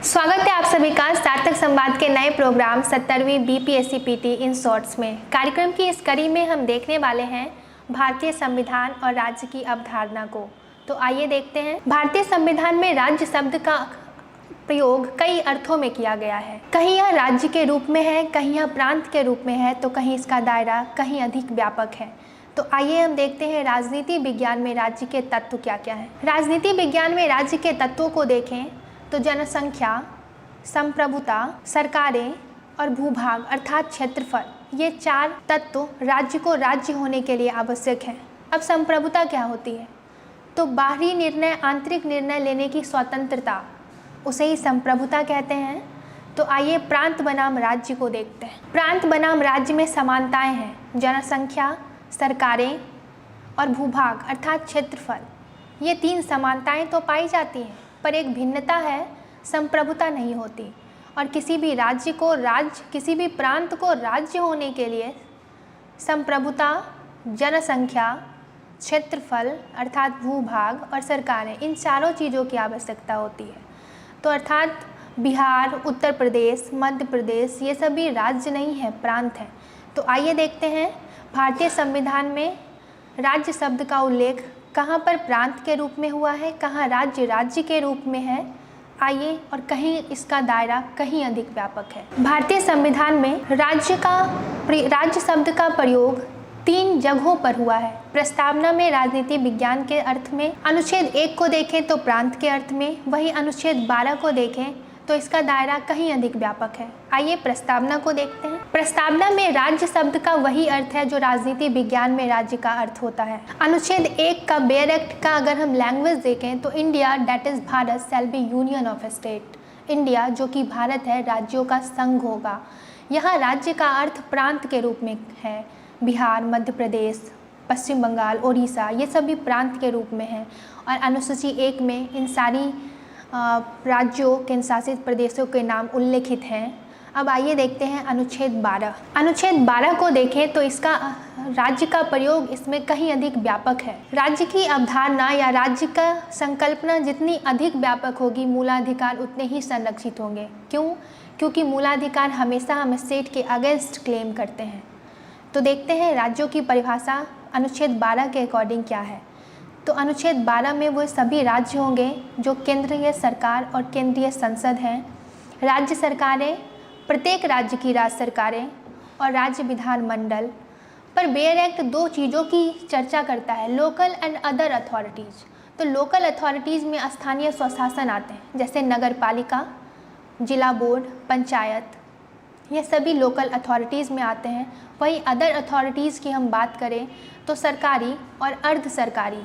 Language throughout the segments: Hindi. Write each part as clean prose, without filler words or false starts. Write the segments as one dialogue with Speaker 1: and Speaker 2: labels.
Speaker 1: स्वागत है आप सभी का सार्थक संवाद के नए प्रोग्राम 70वीं बीपीएससी पीटी इन शॉर्ट्स में। कार्यक्रम की इस कड़ी में हम देखने वाले हैं भारतीय संविधान और राज्य की अवधारणा को। तो आइए देखते हैं। भारतीय संविधान में राज्य शब्द का प्रयोग कई अर्थों में किया गया है। कहीं यह राज्य के रूप में है, कहीं यह प्रांत के रूप में है, तो कहीं इसका दायरा कहीं अधिक व्यापक है। तो आइए हम देखते हैं राजनीति विज्ञान में राज्य के तत्व क्या क्या हैं। राजनीति विज्ञान में राज्य के तत्वों को देखें तो जनसंख्या, संप्रभुता, सरकारें और भूभाग अर्थात क्षेत्रफल, ये चार तत्व राज्य को राज्य होने के लिए आवश्यक हैं। अब संप्रभुता क्या होती है? तो बाहरी निर्णय, आंतरिक निर्णय लेने की स्वतंत्रता, उसे ही संप्रभुता कहते हैं। तो आइए प्रांत बनाम राज्य को देखते हैं। प्रांत बनाम राज्य में समानताएं हैं, जनसंख्या, सरकारें और भूभाग अर्थात क्षेत्रफल। ये तीन समानताएं तो पाई जाती हैं, पर एक भिन्नता है, संप्रभुता नहीं होती। और किसी भी राज्य को राज्य, किसी भी प्रांत को राज्य होने के लिए संप्रभुता, जनसंख्या, क्षेत्रफल अर्थात भूभाग और सरकारें, इन चारों चीज़ों की आवश्यकता होती है। तो अर्थात बिहार, उत्तर प्रदेश, मध्य प्रदेश, ये सभी राज्य नहीं है, प्रांत हैं। तो आइए देखते हैं भारतीय संविधान में राज्य शब्द का उल्लेख कहाँ पर प्रांत के रूप में हुआ है, कहाँ राज्य राज्य के रूप में है। आइए, और कहीं इसका दायरा कहीं अधिक व्यापक है। भारतीय संविधान में राज्य शब्द का प्रयोग 3 जगहों पर हुआ है। प्रस्तावना में राजनीति विज्ञान के अर्थ में, अनुच्छेद 1 को देखें तो प्रांत के अर्थ में, वही अनुच्छेद 12 को देखें तो इसका दायरा कहीं अधिक व्यापक है। आइए प्रस्तावना को देखते हैं। प्रस्तावना में राज्य शब्द का वही अर्थ है जो राजनीति विज्ञान में राज्य का अर्थ होता है। अनुच्छेद 1 का बेयर एक्ट का अगर हम लैंग्वेज देखें तो India that is Bharat shall be union of state. India जो कि भारत है, राज्यों का संघ होगा। यहाँ राज्य का अर्थ प्रांत के रूप में है। बिहार, मध्य प्रदेश, पश्चिम बंगाल, उड़ीसा, ये सभी प्रांत के रूप में हैं। और अनुसूची 1 में इन सारी राज्यों, केंद्र शासित प्रदेशों के नाम उल्लेखित हैं। अब आइए देखते हैं अनुच्छेद 12। अनुच्छेद 12 को देखें तो इसका राज्य का प्रयोग इसमें कहीं अधिक व्यापक है। राज्य की अवधारणा या राज्य का संकल्पना जितनी अधिक व्यापक होगी, मूलाधिकार उतने ही संरक्षित होंगे। क्यों? क्योंकि मूलाधिकार हमेशा हम स्टेट के अगेंस्ट क्लेम करते हैं। तो देखते हैं राज्यों की परिभाषा अनुच्छेद 12 के अकॉर्डिंग क्या है। तो अनुच्छेद 12 में वो सभी राज्य होंगे जो केंद्रीय सरकार और केंद्रीय संसद हैं। राज्य सरकारें, प्रत्येक राज्य की राज्य सरकारें और राज्य विधानमंडल। पर बेयर एक्ट 2 चीज़ों की चर्चा करता है, लोकल एंड अदर अथॉरिटीज़। तो लोकल अथॉरिटीज़ में स्थानीय स्वशासन आते हैं, जैसे नगर पालिका, जिला बोर्ड, पंचायत, ये सभी लोकल अथॉरिटीज़ में आते हैं। वही अदर अथॉरिटीज़ की हम बात करें तो सरकारी और अर्ध सरकारी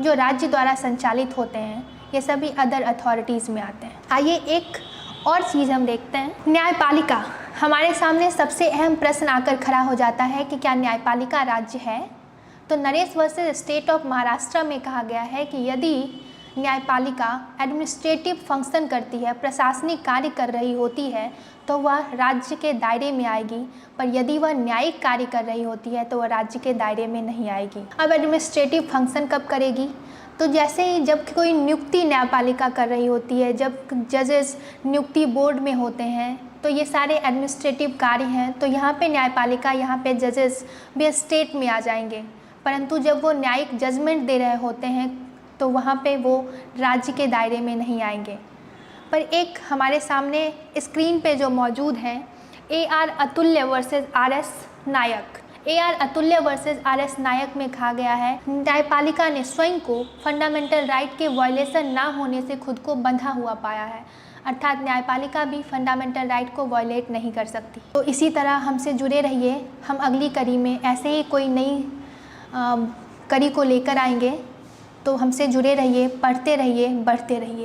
Speaker 1: जो राज्य द्वारा संचालित होते हैं, ये सभी अदर अथॉरिटीज़ में आते हैं। आइए एक और चीज़ हम देखते हैं, न्यायपालिका। हमारे सामने सबसे अहम प्रश्न आकर खड़ा हो जाता है कि क्या न्यायपालिका राज्य है? तो Naresh versus state of Maharashtra में कहा गया है कि यदि न्यायपालिका एडमिनिस्ट्रेटिव फंक्शन करती है, प्रशासनिक कार्य कर रही होती है, तो वह राज्य के दायरे में आएगी। पर यदि वह न्यायिक कार्य कर रही होती है तो वह राज्य के दायरे में नहीं आएगी। अब एडमिनिस्ट्रेटिव फंक्शन कब करेगी? तो जैसे ही जब कोई नियुक्ति न्यायपालिका कर रही होती है, जब जजेस नियुक्ति बोर्ड में होते हैं, तो ये सारे एडमिनिस्ट्रेटिव कार्य हैं। तो यहाँ पे न्यायपालिका, यहाँ पे जजेस भी स्टेट में आ जाएंगे। परंतु जब वो न्यायिक जजमेंट दे रहे होते हैं तो वहाँ पे वो राज्य के दायरे में नहीं आएंगे। पर एक हमारे सामने स्क्रीन पे जो मौजूद हैं, AR अतुल्य वर्सेस RS नायक। AR अतुल्य वर्सेस RS नायक में कहा गया है, न्यायपालिका ने स्वयं को फंडामेंटल राइट के वायलेशन ना होने से खुद को बंधा हुआ पाया है। अर्थात न्यायपालिका भी फंडामेंटल राइट को वायलेट नहीं कर सकती। तो इसी तरह हमसे जुड़े रहिए, हम अगली कड़ी में ऐसे ही कोई नई कड़ी को लेकर आएंगे। तो हमसे जुड़े रहिए, पढ़ते रहिए, बढ़ते रहिए।